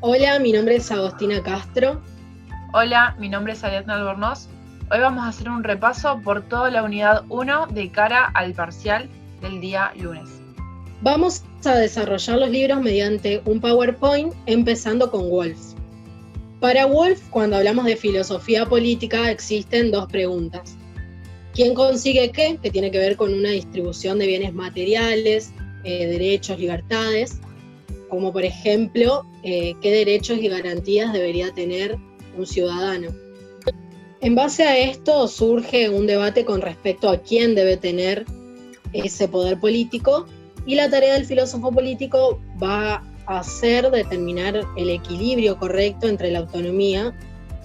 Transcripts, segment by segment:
Hola, mi nombre es Agostina Castro. Hola, mi nombre es Ariadna Albornoz. Hoy vamos a hacer un repaso por toda la unidad 1 de cara al parcial del día lunes. Vamos a desarrollar los libros mediante un PowerPoint, empezando con Wolf. Para Wolf, cuando hablamos de filosofía política, existen dos preguntas. ¿Quién consigue qué? Que tiene que ver con una distribución de bienes materiales, derechos, libertades, como por ejemplo, qué derechos y garantías debería tener un ciudadano. En base a esto surge un debate con respecto a quién debe tener ese poder político, y la tarea del filósofo político va a ser determinar el equilibrio correcto entre la autonomía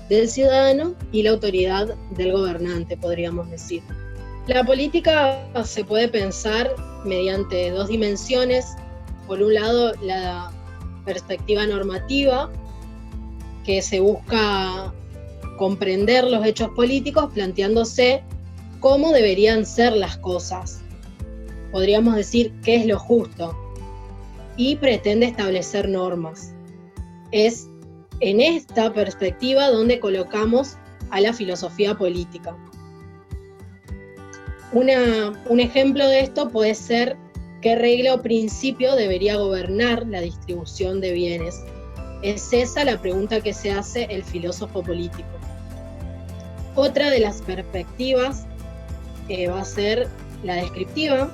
del ciudadano y la autoridad del gobernante, podríamos decir. La política se puede pensar mediante dos dimensiones. Por un lado, la perspectiva normativa, que se busca comprender los hechos políticos planteándose cómo deberían ser las cosas. Podríamos decir qué es lo justo, y pretende establecer normas. Es en esta perspectiva donde colocamos a la filosofía política. Un ejemplo de esto puede ser qué regla o principio debería gobernar la distribución de bienes. Es esa la pregunta que se hace el filósofo político. Otra de las perspectivas va a ser la descriptiva,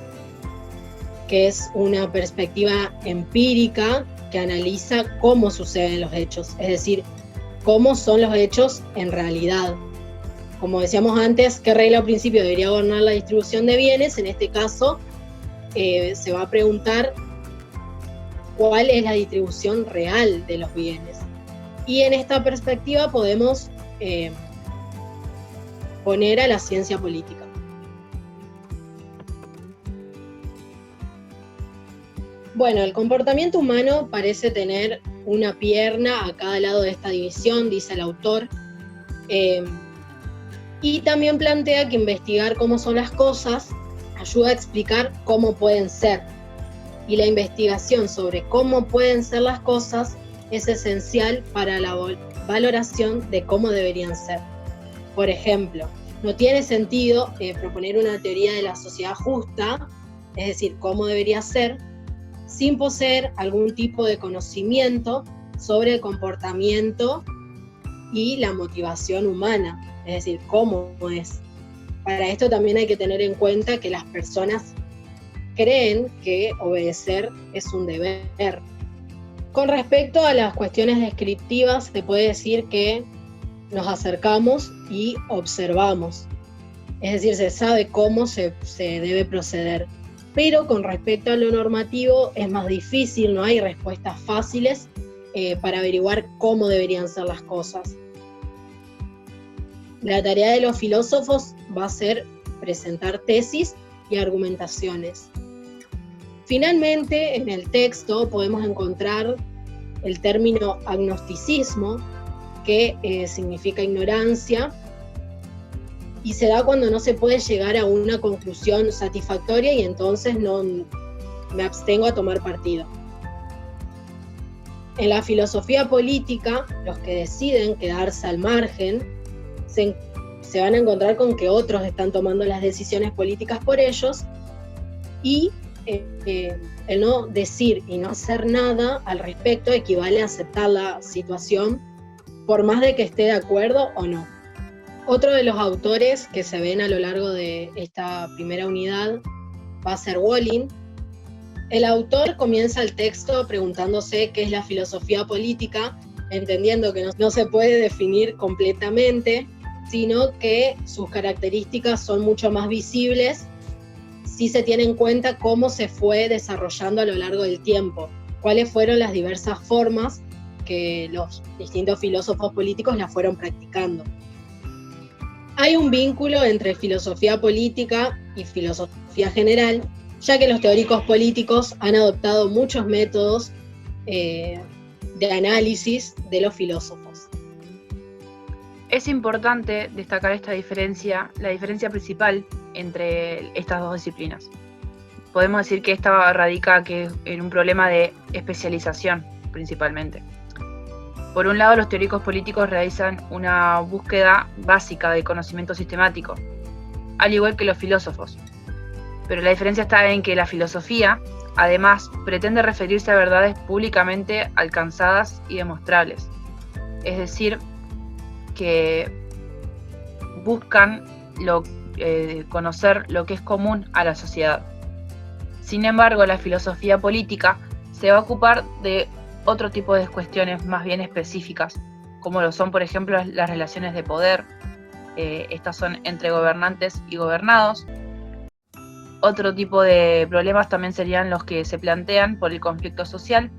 que es una perspectiva empírica que analiza cómo suceden los hechos, es decir, cómo son los hechos en realidad. Como decíamos antes, ¿qué regla o principio debería gobernar la distribución de bienes? En este caso, se va a preguntar cuál es la distribución real de los bienes. Y en esta perspectiva podemos poner a la ciencia política. Bueno, el comportamiento humano parece tener una pierna a cada lado de esta división, dice el autor, y también plantea que investigar cómo son las cosas ayuda a explicar cómo pueden ser, y la investigación sobre cómo pueden ser las cosas es esencial para la valoración de cómo deberían ser. Por ejemplo, no tiene sentido proponer una teoría de la sociedad justa, es decir, cómo debería ser, sin poseer algún tipo de conocimiento sobre el comportamiento y la motivación humana, es decir, cómo es. Para esto también hay que tener en cuenta que las personas creen que obedecer es un deber. Con respecto a las cuestiones descriptivas, se puede decir que nos acercamos y observamos, es decir, se sabe cómo se debe proceder. Pero con respecto a lo normativo es más difícil, no hay respuestas fáciles para averiguar cómo deberían ser las cosas. La tarea de los filósofos va a ser presentar tesis y argumentaciones. Finalmente, en el texto podemos encontrar el término agnosticismo, que significa ignorancia, y se da cuando no se puede llegar a una conclusión satisfactoria y entonces no me abstengo a tomar partido. En la filosofía política, los que deciden quedarse al margen se van a encontrar con que otros están tomando las decisiones políticas por ellos, y el no decir y no hacer nada al respecto equivale a aceptar la situación por más de que esté de acuerdo o no. Otro de los autores que se ven a lo largo de esta primera unidad va a ser Walling. El autor comienza el texto preguntándose qué es la filosofía política, entendiendo que no se puede definir completamente, sino que sus características son mucho más visibles si se tiene en cuenta cómo se fue desarrollando a lo largo del tiempo, cuáles fueron las diversas formas que los distintos filósofos políticos la fueron practicando. Hay un vínculo entre filosofía política y filosofía general, ya que los teóricos políticos han adoptado muchos métodos de análisis de los filósofos. Es importante destacar esta diferencia, la diferencia principal entre estas dos disciplinas. Podemos decir que esta radica en un problema de especialización, principalmente. Por un lado, los teóricos políticos realizan una búsqueda básica del conocimiento sistemático, al igual que los filósofos. Pero la diferencia está en que la filosofía, además, pretende referirse a verdades públicamente alcanzadas y demostrables. Es decir, que buscan conocer lo que es común a la sociedad. Sin embargo, la filosofía política se va a ocupar de otro tipo de cuestiones más bien específicas, como lo son, por ejemplo, las relaciones de poder. Estas son entre gobernantes y gobernados. Otro tipo de problemas también serían los que se plantean por el conflicto social,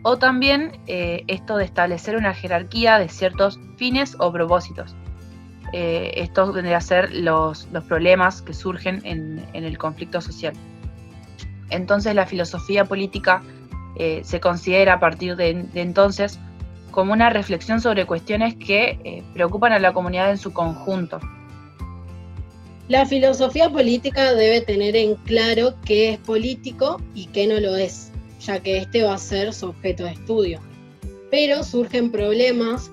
o también esto de establecer una jerarquía de ciertos fines o propósitos. Esto vendría a ser los problemas que surgen en el conflicto social. Entonces la filosofía política se considera a partir de entonces como una reflexión sobre cuestiones que preocupan a la comunidad en su conjunto. La filosofía política debe tener en claro qué es político y qué no lo es, ya que este va a ser su objeto de estudio. Pero surgen problemas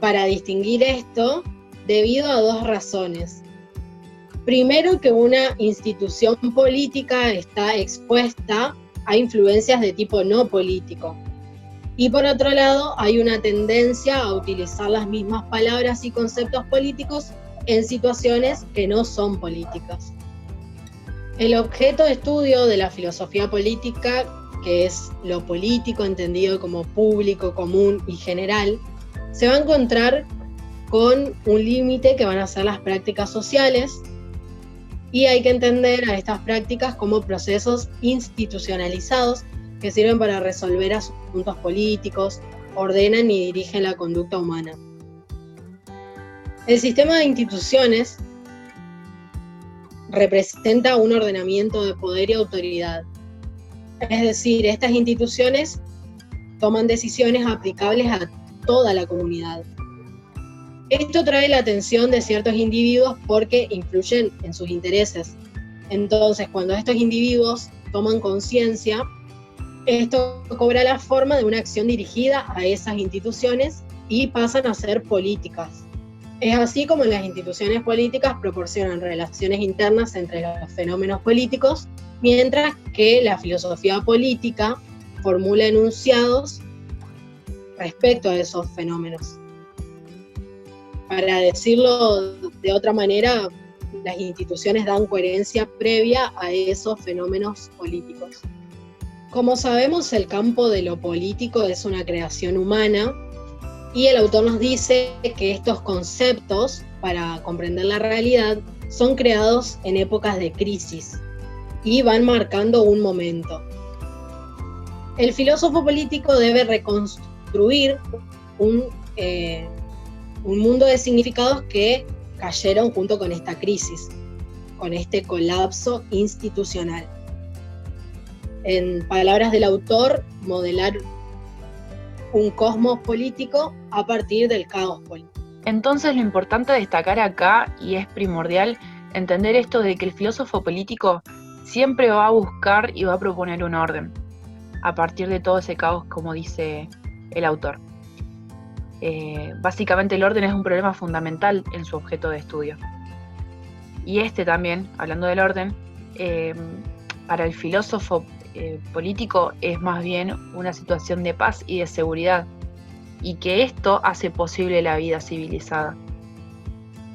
para distinguir esto debido a dos razones. Primero, que una institución política está expuesta a influencias de tipo no político. Y por otro lado, hay una tendencia a utilizar las mismas palabras y conceptos políticos en situaciones que no son políticas. El objeto de estudio de la filosofía política, que es lo político entendido como público, común y general, se va a encontrar con un límite que van a ser las prácticas sociales, y hay que entender a estas prácticas como procesos institucionalizados que sirven para resolver asuntos políticos, ordenan y dirigen la conducta humana. El sistema de instituciones representa un ordenamiento de poder y autoridad. Es decir, estas instituciones toman decisiones aplicables a toda la comunidad. Esto trae la atención de ciertos individuos porque influyen en sus intereses. Entonces, cuando estos individuos toman conciencia, esto cobra la forma de una acción dirigida a esas instituciones y pasan a ser políticas. Es así como las instituciones políticas proporcionan relaciones internas entre los fenómenos políticos, mientras que la filosofía política formula enunciados respecto a esos fenómenos. Para decirlo de otra manera, las instituciones dan coherencia previa a esos fenómenos políticos. Como sabemos, el campo de lo político es una creación humana, y el autor nos dice que estos conceptos, para comprender la realidad, son creados en épocas de crisis y van marcando un momento. El filósofo político debe reconstruir un mundo de significados que cayeron junto con esta crisis, con este colapso institucional. En palabras del autor, modelar un cosmos político a partir del caos político. Entonces lo importante a destacar acá, y es primordial, entender esto de que el filósofo político siempre va a buscar y va a proponer un orden, a partir de todo ese caos, como dice el autor. Básicamente el orden es un problema fundamental en su objeto de estudio. Y este también, hablando del orden, para el filósofo político es más bien una situación de paz y de seguridad, y que esto hace posible la vida civilizada.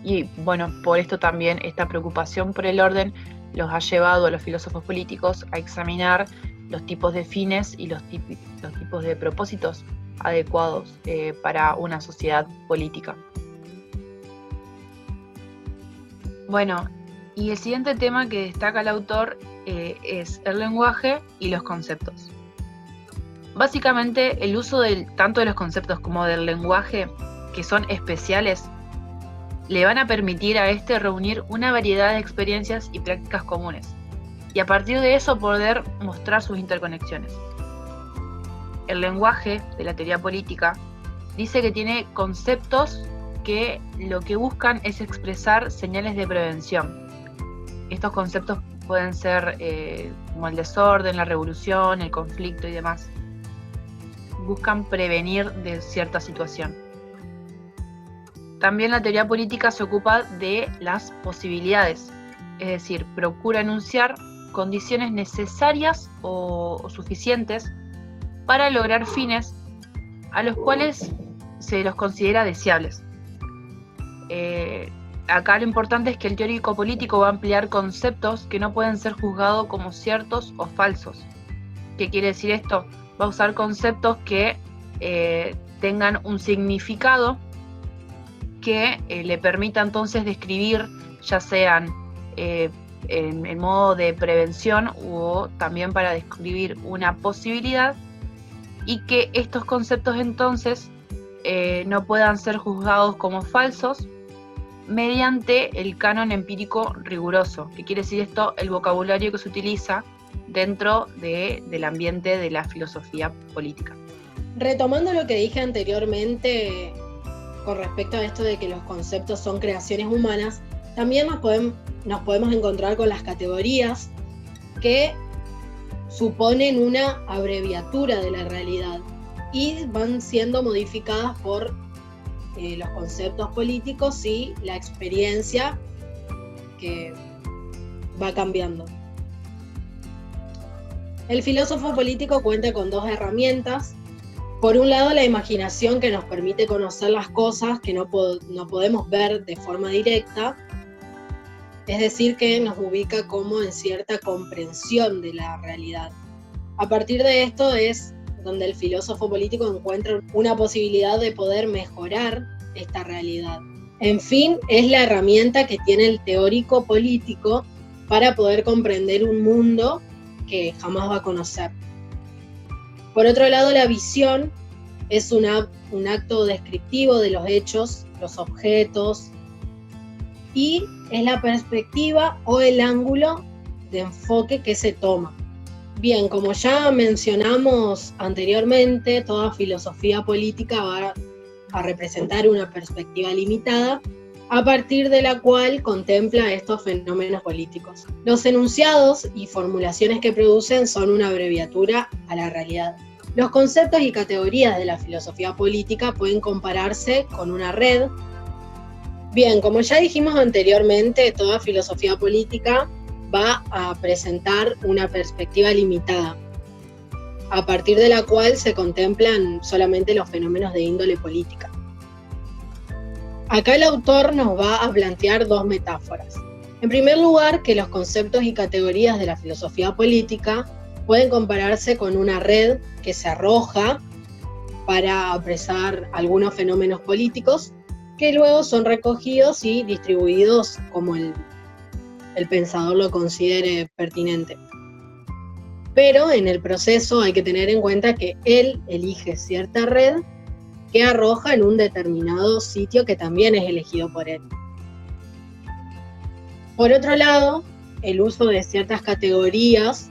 Y bueno, por esto también esta preocupación por el orden los ha llevado a los filósofos políticos a examinar los tipos de fines y los tipos de propósitos adecuados para una sociedad política. Bueno, y el siguiente tema que destaca el autor es el lenguaje y los conceptos. Básicamente, el uso tanto de los conceptos como del lenguaje, que son especiales, le van a permitir a este reunir una variedad de experiencias y prácticas comunes, y a partir de eso poder mostrar sus interconexiones. El lenguaje de la teoría política dice que tiene conceptos que lo que buscan es expresar señales de prevención. Estos conceptos pueden ser como el desorden, la revolución, el conflicto y demás. buscan prevenir de cierta situación. También la teoría política se ocupa de las posibilidades, es decir, procura enunciar condiciones necesarias o suficientes para lograr fines a los cuales se los considera deseables. Acá lo importante es que el teórico político va a emplear conceptos que no pueden ser juzgados como ciertos o falsos. ¿Qué quiere decir esto? Va a usar conceptos que tengan un significado que le permita entonces describir, ya sean en modo de prevención o también para describir una posibilidad, y que estos conceptos entonces no puedan ser juzgados como falsos mediante el canon empírico riguroso. ¿Qué quiere decir esto? El vocabulario que se utiliza dentro del ambiente de la filosofía política. Retomando lo que dije anteriormente con respecto a esto de que los conceptos son creaciones humanas, también nos podemos encontrar con las categorías que suponen una abreviatura de la realidad y van siendo modificadas por los conceptos políticos y la experiencia que va cambiando. El filósofo político cuenta con dos herramientas. Por un lado, la imaginación, que nos permite conocer las cosas que no podemos ver de forma directa, es decir, que nos ubica como en cierta comprensión de la realidad. A partir de esto es donde el filósofo político encuentra una posibilidad de poder mejorar esta realidad. En fin, es la herramienta que tiene el teórico político para poder comprender un mundo que jamás va a conocer. Por otro lado, la visión es un acto descriptivo de los hechos, los objetos, y es la perspectiva o el ángulo de enfoque que se toma. Bien, como ya mencionamos anteriormente, toda filosofía política va a representar una perspectiva limitada, a partir de la cual contempla estos fenómenos políticos. Los enunciados y formulaciones que producen son una abreviatura a la realidad. Los conceptos y categorías de la filosofía política pueden compararse con una red. Bien, como ya dijimos anteriormente, toda filosofía política va a presentar una perspectiva limitada, a partir de la cual se contemplan solamente los fenómenos de índole política. Acá el autor nos va a plantear dos metáforas. En primer lugar, que los conceptos y categorías de la filosofía política pueden compararse con una red que se arroja para apresar algunos fenómenos políticos que luego son recogidos y distribuidos como el pensador lo considere pertinente. Pero en el proceso hay que tener en cuenta que él elige cierta red que arroja en un determinado sitio que también es elegido por él. Por otro lado, el uso de ciertas categorías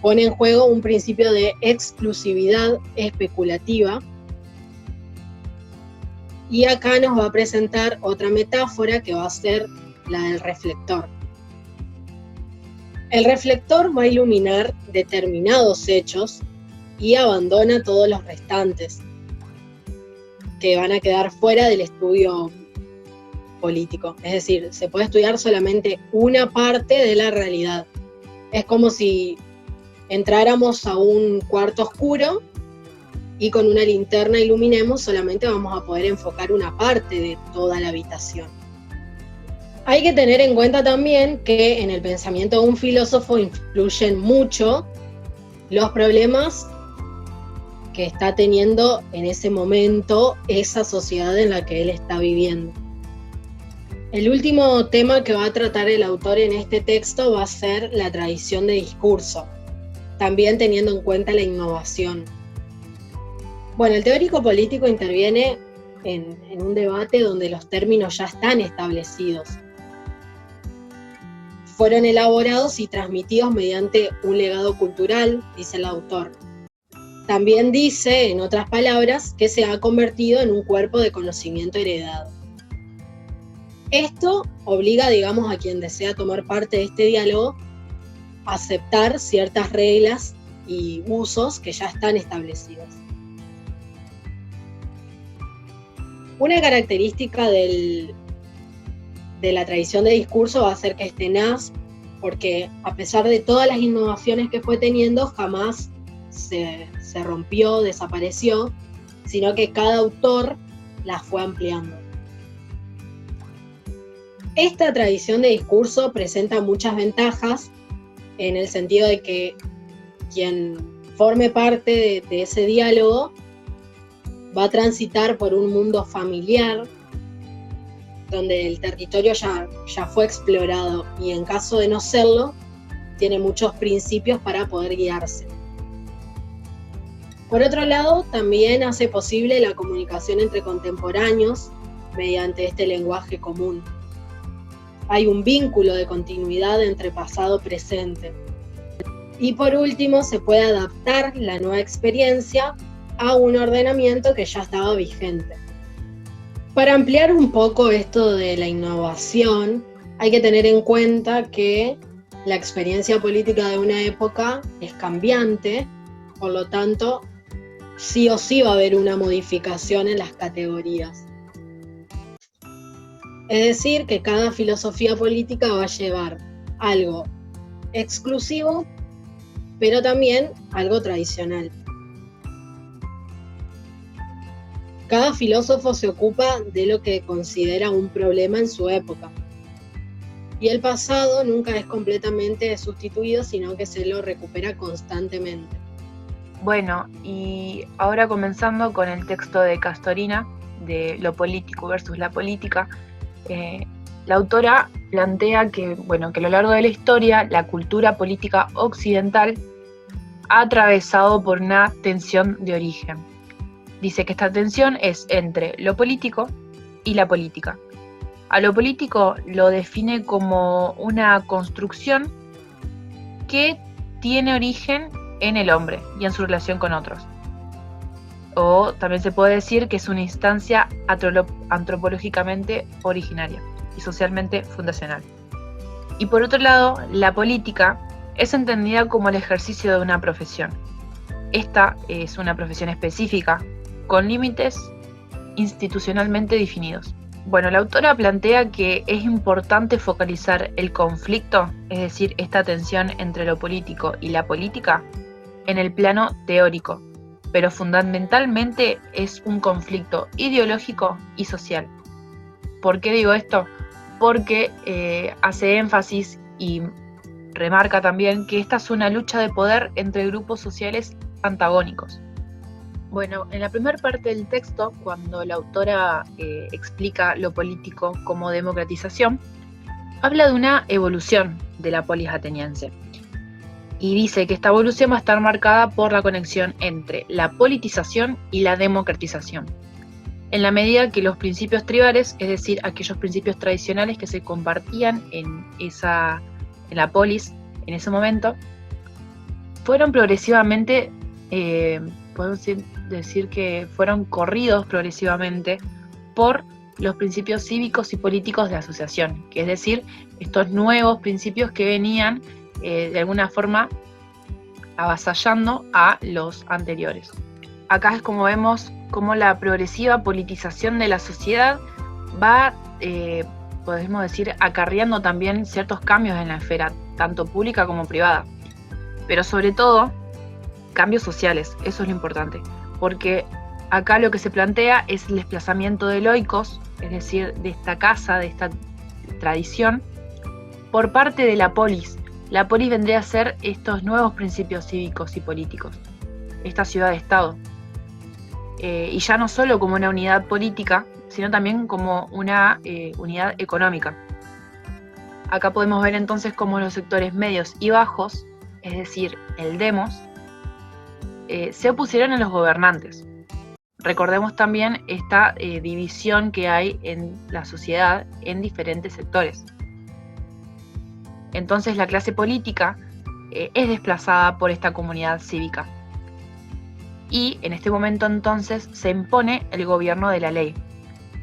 pone en juego un principio de exclusividad especulativa, y acá nos va a presentar otra metáfora que va a ser la del reflector. El reflector va a iluminar determinados hechos y abandona todos los restantes, que van a quedar fuera del estudio político. Es decir, se puede estudiar solamente una parte de la realidad. Es como si entráramos a un cuarto oscuro y con una linterna iluminemos, solamente vamos a poder enfocar una parte de toda la habitación. Hay que tener en cuenta también que en el pensamiento de un filósofo influyen mucho los problemas que está teniendo en ese momento esa sociedad en la que él está viviendo. El último tema que va a tratar el autor en este texto va a ser la tradición de discurso, también teniendo en cuenta la innovación. Bueno, el teórico político interviene en un debate donde los términos ya están establecidos. Fueron elaborados y transmitidos mediante un legado cultural, dice el autor. También dice, en otras palabras, que se ha convertido en un cuerpo de conocimiento heredado. Esto obliga, digamos, a quien desea tomar parte de este diálogo a aceptar ciertas reglas y usos que ya están establecidos. Una característica de la tradición de discurso va a ser que es tenaz, porque a pesar de todas las innovaciones que fue teniendo, jamás se rompió, desapareció, sino que cada autor las fue ampliando. Esta tradición de discurso presenta muchas ventajas, en el sentido de que quien forme parte de ese diálogo va a transitar por un mundo familiar, donde el territorio ya fue explorado, y en caso de no serlo, tiene muchos principios para poder guiarse. Por otro lado, también hace posible la comunicación entre contemporáneos mediante este lenguaje común. Hay un vínculo de continuidad entre pasado y presente. Y por último, se puede adaptar la nueva experiencia a un ordenamiento que ya estaba vigente. Para ampliar un poco esto de la innovación, hay que tener en cuenta que la experiencia política de una época es cambiante, por lo tanto, sí o sí va a haber una modificación en las categorías. Es decir, que cada filosofía política va a llevar algo exclusivo, pero también algo tradicional. Cada filósofo se ocupa de lo que considera un problema en su época. Y el pasado nunca es completamente sustituido, sino que se lo recupera constantemente. Bueno, y ahora comenzando con el texto de Castorina, de Lo político versus la política, la autora plantea que a lo largo de la historia la cultura política occidental ha atravesado por una tensión de origen. Dice que esta tensión es entre lo político y la política. A lo político lo define como una construcción que tiene origen en el hombre y en su relación con otros. O también se puede decir que es una instancia antropológicamente originaria y socialmente fundacional. Y por otro lado, la política es entendida como el ejercicio de una profesión. Esta es una profesión específica, con límites institucionalmente definidos. Bueno, la autora plantea que es importante focalizar el conflicto, es decir, esta tensión entre lo político y la política, en el plano teórico, pero fundamentalmente es un conflicto ideológico y social. ¿Por qué digo esto? Porque hace énfasis y remarca también que esta es una lucha de poder entre grupos sociales antagónicos. Bueno, en la primera parte del texto, cuando la autora explica lo político como democratización, habla de una evolución de la polis ateniense. Y dice que esta evolución va a estar marcada por la conexión entre la politización y la democratización. En la medida que los principios tribales, es decir, aquellos principios tradicionales que se compartían en la polis en ese momento, fueron progresivamente, podemos decir que fueron corridos progresivamente por los principios cívicos y políticos de la asociación, que es decir, estos nuevos principios que venían de alguna forma avasallando a los anteriores. Acá es como vemos cómo la progresiva politización de la sociedad va, podemos decir, acarreando también ciertos cambios en la esfera, tanto pública como privada, pero sobre todo cambios sociales, eso es lo importante, porque acá lo que se plantea es el desplazamiento del oikos, es decir, de esta casa, de esta tradición, por parte de la polis. La polis vendría a ser estos nuevos principios cívicos y políticos, esta ciudad-estado. Y ya no solo como una unidad política, sino también como una unidad económica. Acá podemos ver entonces cómo los sectores medios y bajos, es decir, el demos, se opusieron a los gobernantes. Recordemos también esta división que hay en la sociedad en diferentes sectores. Entonces la clase política es desplazada por esta comunidad cívica. Y en este momento entonces se impone el gobierno de la ley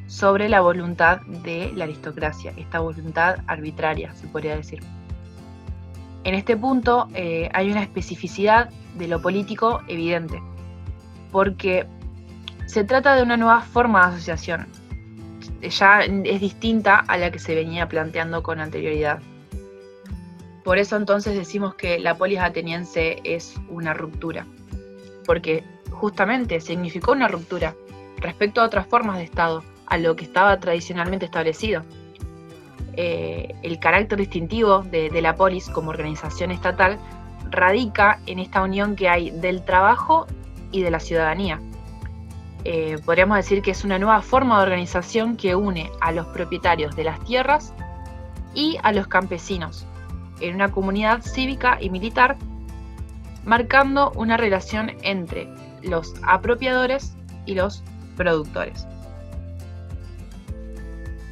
sobre la voluntad de la aristocracia, esta voluntad arbitraria, se podría decir. En este punto hay una especificidad de lo político evidente, porque se trata de una nueva forma de asociación, ya es distinta a la que se venía planteando con anterioridad. Por eso entonces decimos que la polis ateniense es una ruptura, porque justamente significó una ruptura respecto a otras formas de Estado, a lo que estaba tradicionalmente establecido. El carácter distintivo de la polis como organización estatal radica en esta unión que hay del trabajo y de la ciudadanía. Podríamos decir que es una nueva forma de organización que une a los propietarios de las tierras y a los campesinos en una comunidad cívica y militar, marcando una relación entre los apropiadores y los productores.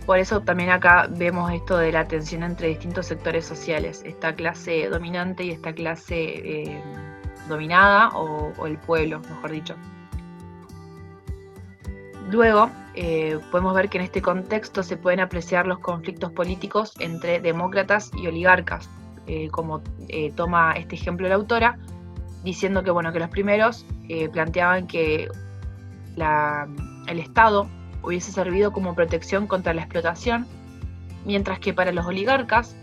Por eso también acá vemos esto de la tensión entre distintos sectores sociales, esta clase dominante y esta clase dominada o el pueblo, mejor dicho. Luego, podemos ver que en este contexto se pueden apreciar los conflictos políticos entre demócratas y oligarcas, como toma este ejemplo la autora, diciendo que, que los primeros planteaban que el Estado hubiese servido como protección contra la explotación, mientras que para los oligarcas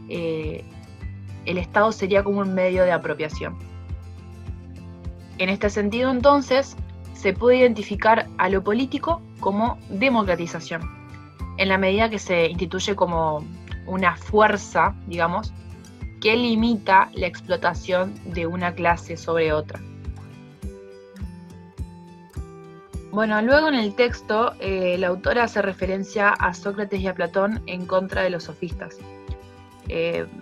el Estado sería como un medio de apropiación. En este sentido, entonces, se puede identificar a lo político como democratización, en la medida que se instituye como una fuerza, digamos, que limita la explotación de una clase sobre otra. Luego en el texto, la autora hace referencia a Sócrates y a Platón en contra de los sofistas.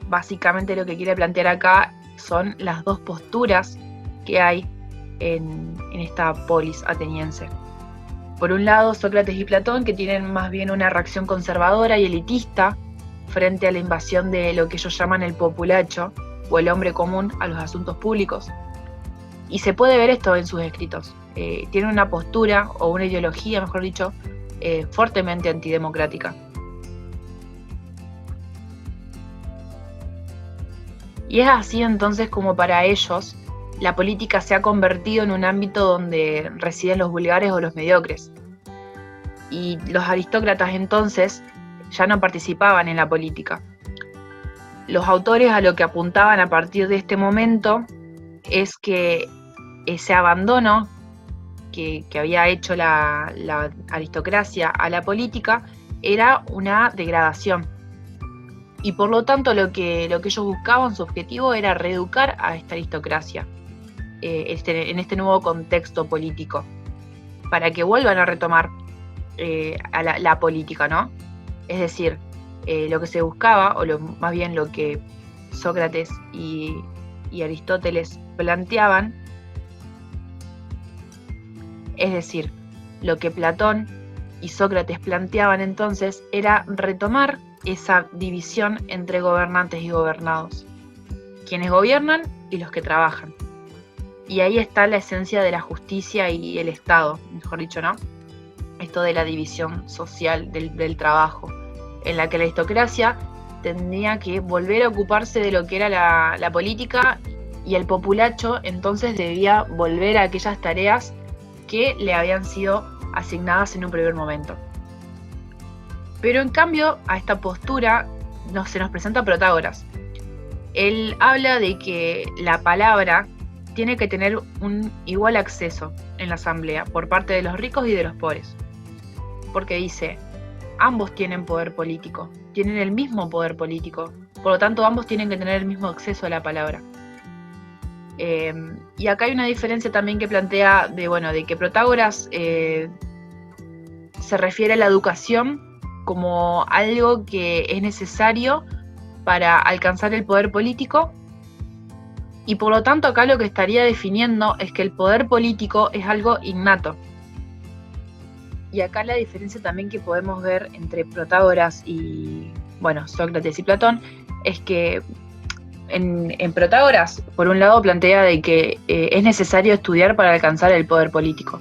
Básicamente lo que quiere plantear acá son las dos posturas que hay en esta polis ateniense. Por un lado, Sócrates y Platón, que tienen más bien una reacción conservadora y elitista frente a la invasión de lo que ellos llaman el populacho, o el hombre común, a los asuntos públicos. Y se puede ver esto en sus escritos. Tienen una postura, o una ideología, mejor dicho, fuertemente antidemocrática. Y es así entonces como para ellos la política se ha convertido en un ámbito donde residen los vulgares o los mediocres. Y los aristócratas entonces ya no participaban en la política. Los autores a lo que apuntaban a partir de este momento es que ese abandono que había hecho la aristocracia a la política era una degradación. Y por lo tanto lo que ellos buscaban, su objetivo era reeducar a esta aristocracia en este nuevo contexto político, para que vuelvan a retomar a la política, ¿no? Es decir, lo que se buscaba, o más bien lo que Sócrates y Aristóteles planteaban, es decir, lo que Platón y Sócrates planteaban entonces era retomar esa división entre gobernantes y gobernados, quienes gobiernan y los que trabajan. Y ahí está la esencia de la justicia y el Estado, mejor dicho, ¿no? Esto de la división social del trabajo, en la que la aristocracia tendría que volver a ocuparse de lo que era la política, y el populacho entonces debía volver a aquellas tareas que le habían sido asignadas en un primer momento. Pero en cambio a esta postura se nos presenta Protágoras. Él habla de que la palabra tiene que tener un igual acceso en la asamblea por parte de los ricos y de los pobres. Porque dice, ambos tienen poder político, tienen el mismo poder político, por lo tanto ambos tienen que tener el mismo acceso a la palabra. Y acá hay una diferencia también que plantea de que Protágoras se refiere a la educación como algo que es necesario para alcanzar el poder político, y por lo tanto acá lo que estaría definiendo es que el poder político es algo innato. Y acá la diferencia también que podemos ver entre Protágoras y Sócrates y Platón es que en Protágoras, por un lado, plantea de que es necesario estudiar para alcanzar el poder político.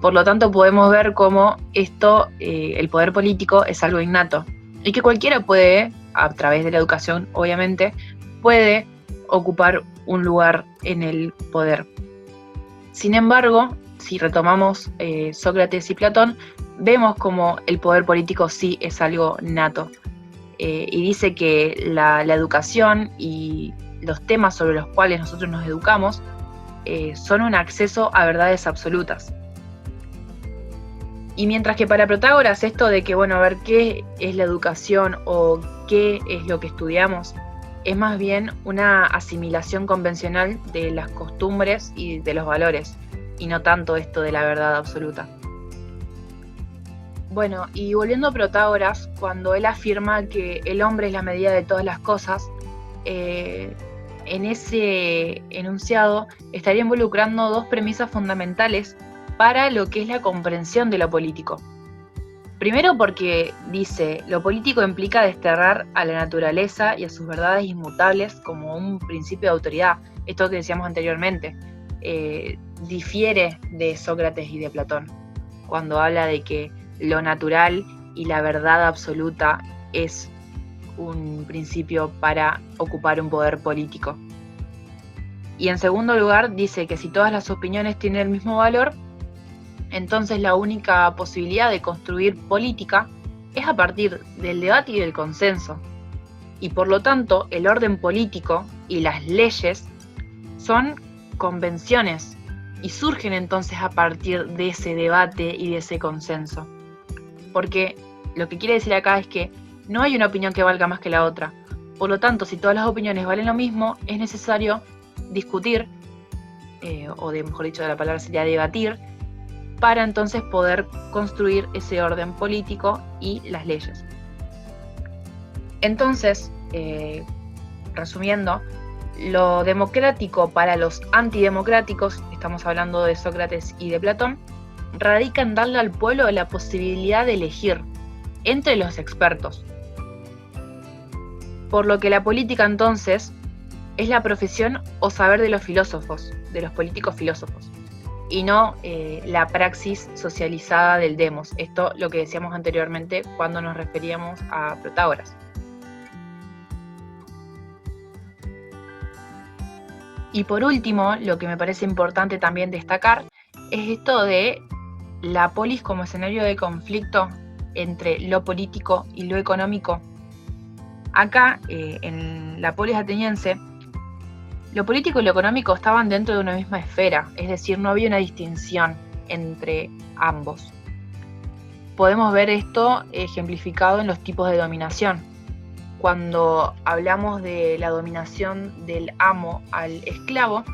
Por lo tanto, podemos ver cómo el poder político es algo innato y que cualquiera puede, a través de la educación, obviamente, puede ocupar un lugar en el poder. Sin embargo, si retomamos Sócrates y Platón, vemos como el poder político sí es algo nato. Y dice que la educación y los temas sobre los cuales nosotros nos educamos son un acceso a verdades absolutas. Y mientras que para Protágoras esto de que, bueno, a ver qué es la educación o qué es lo que estudiamos, es más bien una asimilación convencional de las costumbres y de los valores, y no tanto esto de la verdad absoluta. Bueno, y volviendo a Protágoras, cuando él afirma que el hombre es la medida de todas las cosas, en ese enunciado estaría involucrando dos premisas fundamentales para lo que es la comprensión de lo político. Primero porque dice, lo político implica desterrar a la naturaleza y a sus verdades inmutables como un principio de autoridad. Esto que decíamos anteriormente, difiere de Sócrates y de Platón, cuando habla de que lo natural y la verdad absoluta es un principio para ocupar un poder político. Y en segundo lugar, dice que si todas las opiniones tienen el mismo valor, entonces la única posibilidad de construir política es a partir del debate y del consenso. Y por lo tanto, el orden político y las leyes son convenciones y surgen entonces a partir de ese debate y de ese consenso. Porque lo que quiere decir acá es que no hay una opinión que valga más que la otra. Por lo tanto, si todas las opiniones valen lo mismo, es necesario discutir, mejor dicho, la palabra sería debatir, para entonces poder construir ese orden político y las leyes. Entonces, resumiendo, lo democrático para los antidemocráticos, estamos hablando de Sócrates y de Platón, radica en darle al pueblo la posibilidad de elegir entre los expertos. Por lo que la política entonces es la profesión o saber de los filósofos, de los políticos filósofos, y no la praxis socializada del demos. Esto lo que decíamos anteriormente cuando nos referíamos a Protágoras. Y por último, lo que me parece importante también destacar es esto de la polis como escenario de conflicto entre lo político y lo económico. Acá, en la polis ateniense, lo político y lo económico estaban dentro de una misma esfera, es decir, no había una distinción entre ambos. Podemos ver esto ejemplificado en los tipos de dominación. Cuando hablamos de la dominación del amo al esclavo,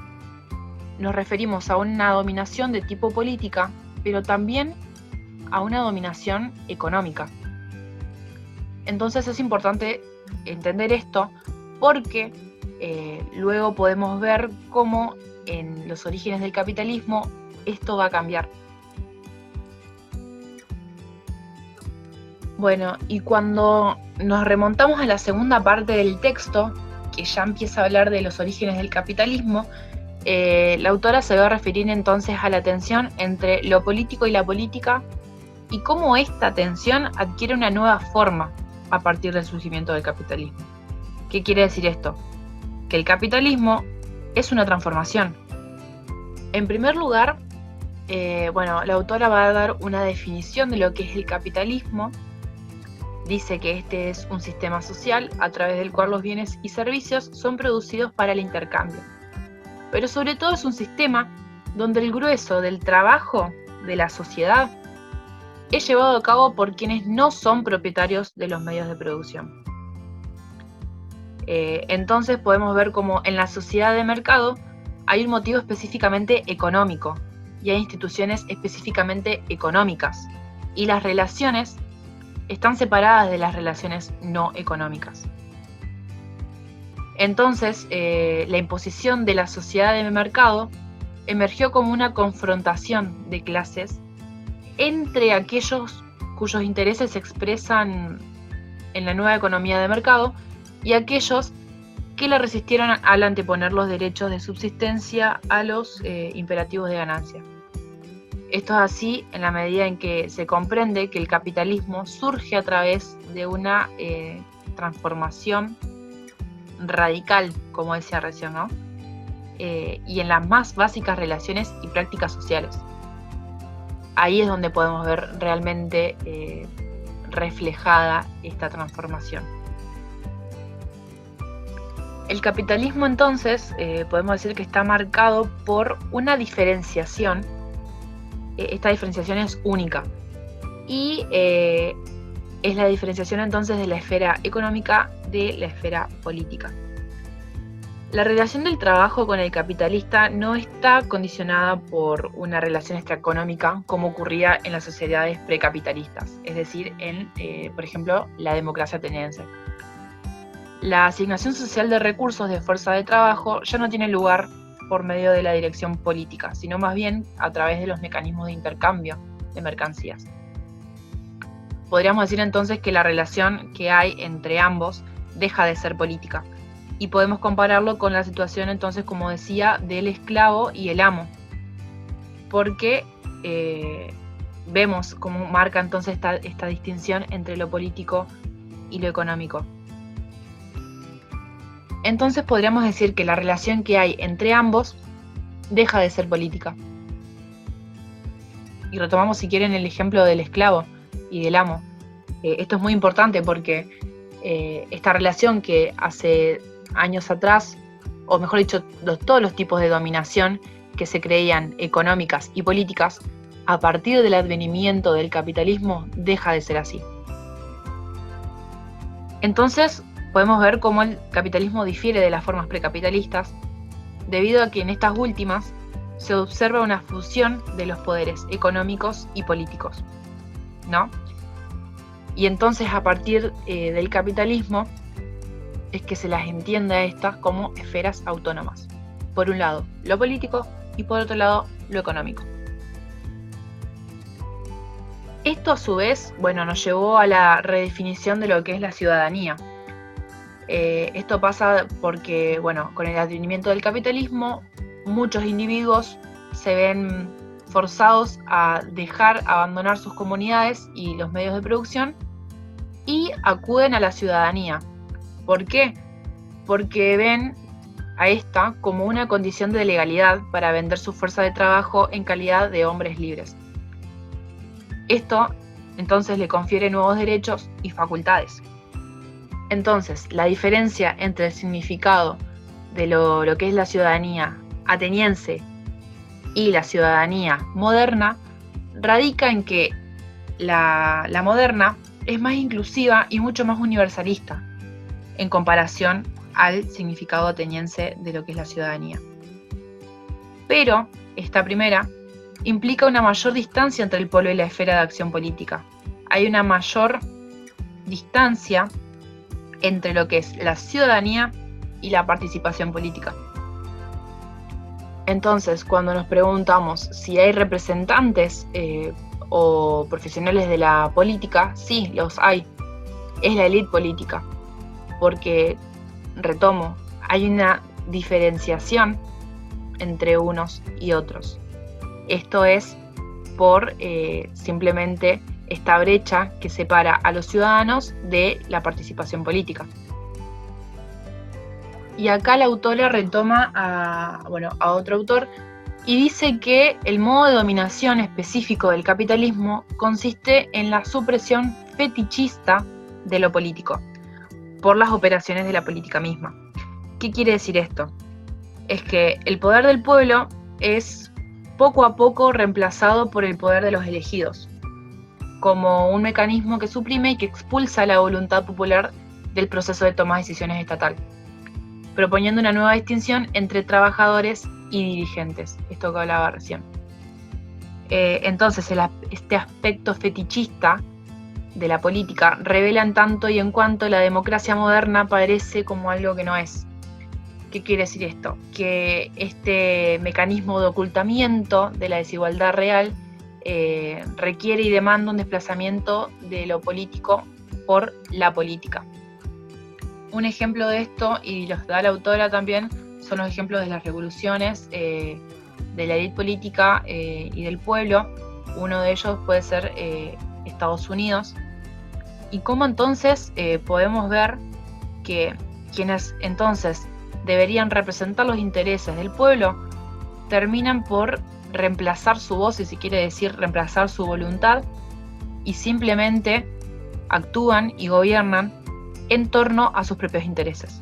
nos referimos a una dominación de tipo política, pero también a una dominación económica. Entonces es importante entender esto porque luego podemos ver cómo en los orígenes del capitalismo esto va a cambiar. Bueno, y cuando nos remontamos a la segunda parte del texto, que ya empieza a hablar de los orígenes del capitalismo, la autora se va a referir entonces a la tensión entre lo político y la política y cómo esta tensión adquiere una nueva forma a partir del surgimiento del capitalismo. ¿Qué quiere decir esto? Que el capitalismo es una transformación. En primer lugar, la autora va a dar una definición de lo que es el capitalismo. Dice que este es un sistema social a través del cual los bienes y servicios son producidos para el intercambio. Pero sobre todo es un sistema donde el grueso del trabajo de la sociedad es llevado a cabo por quienes no son propietarios de los medios de producción. Entonces podemos ver cómo en la sociedad de mercado hay un motivo específicamente económico y hay instituciones específicamente económicas y las relaciones están separadas de las relaciones no económicas. Entonces, la imposición de la sociedad de mercado emergió como una confrontación de clases entre aquellos cuyos intereses se expresan en la nueva economía de mercado y aquellos que la resistieron al anteponer los derechos de subsistencia a los imperativos de ganancia. Esto es así en la medida en que se comprende que el capitalismo surge a través de una transformación radical, como decía recién, ¿no? Y en las más básicas relaciones y prácticas sociales. ahí es donde podemos ver realmente reflejada esta transformación. El capitalismo entonces podemos decir que está marcado por una diferenciación. Esta diferenciación es única y es la diferenciación entonces de la esfera económica de la esfera política. La relación del trabajo con el capitalista no está condicionada por una relación extraeconómica como ocurría en las sociedades precapitalistas, es decir, en, por ejemplo, la democracia ateniense. La asignación social de recursos de fuerza de trabajo ya no tiene lugar por medio de la dirección política, sino más bien a través de los mecanismos de intercambio de mercancías. Podríamos decir entonces que la relación que hay entre ambos deja de ser política, y podemos compararlo con la situación entonces, como decía, del esclavo y el amo, porque vemos cómo marca entonces esta distinción entre lo político y lo económico. Entonces podríamos decir que la relación que hay entre ambos deja de ser política. Y retomamos, si quieren, el ejemplo del esclavo y del amo. Esto es muy importante porque esta relación que hace años atrás, o mejor dicho, todos los tipos de dominación que se creían económicas y políticas, a partir del advenimiento del capitalismo, deja de ser así. Entonces, podemos ver cómo el capitalismo difiere de las formas precapitalistas, debido a que en estas últimas se observa una fusión de los poderes económicos y políticos, ¿no? Y entonces, a partir del capitalismo, es que se las entiende a estas como esferas autónomas. Por un lado, lo político y por otro lado, lo económico. Esto a su vez, nos llevó a la redefinición de lo que es la ciudadanía. Esto pasa porque, con el advenimiento del capitalismo, muchos individuos se ven forzados a abandonar sus comunidades y los medios de producción y acuden a la ciudadanía. ¿Por qué? Porque ven a esta como una condición de legalidad para vender su fuerza de trabajo en calidad de hombres libres. Esto entonces le confiere nuevos derechos y facultades. Entonces, la diferencia entre el significado de lo que es la ciudadanía ateniense y la ciudadanía moderna radica en que la moderna es más inclusiva y mucho más universalista en comparación al significado ateniense de lo que es la ciudadanía. Pero esta primera implica una mayor distancia entre el pueblo y la esfera de acción política. Hay una mayor distancia entre lo que es la ciudadanía y la participación política. Entonces, cuando nos preguntamos si hay representantes o profesionales de la política, sí, los hay. Es la élite política. Porque, retomo, hay una diferenciación entre unos y otros. Esto es por simplemente esta brecha que separa a los ciudadanos de la participación política. Y acá la autora retoma a otro autor y dice que el modo de dominación específico del capitalismo consiste en la supresión fetichista de lo político por las operaciones de la política misma. ¿Qué quiere decir esto? Es que el poder del pueblo es poco a poco reemplazado por el poder de los elegidos, como un mecanismo que suprime y que expulsa la voluntad popular del proceso de toma de decisiones estatal, proponiendo una nueva distinción entre trabajadores y dirigentes, esto que hablaba recién. Entonces, este aspecto fetichista de la política revela en tanto y en cuanto la democracia moderna parece como algo que no es. ¿Qué quiere decir esto? Que este mecanismo de ocultamiento de la desigualdad real requiere y demanda un desplazamiento de lo político por la política. Un ejemplo de esto, y los da la autora también, son los ejemplos de las revoluciones de la élite política y del pueblo. Uno de ellos puede ser Estados Unidos. Y cómo entonces podemos ver que quienes entonces deberían representar los intereses del pueblo terminan por reemplazar su voz, si se quiere decir, reemplazar su voluntad, y simplemente actúan y gobiernan en torno a sus propios intereses.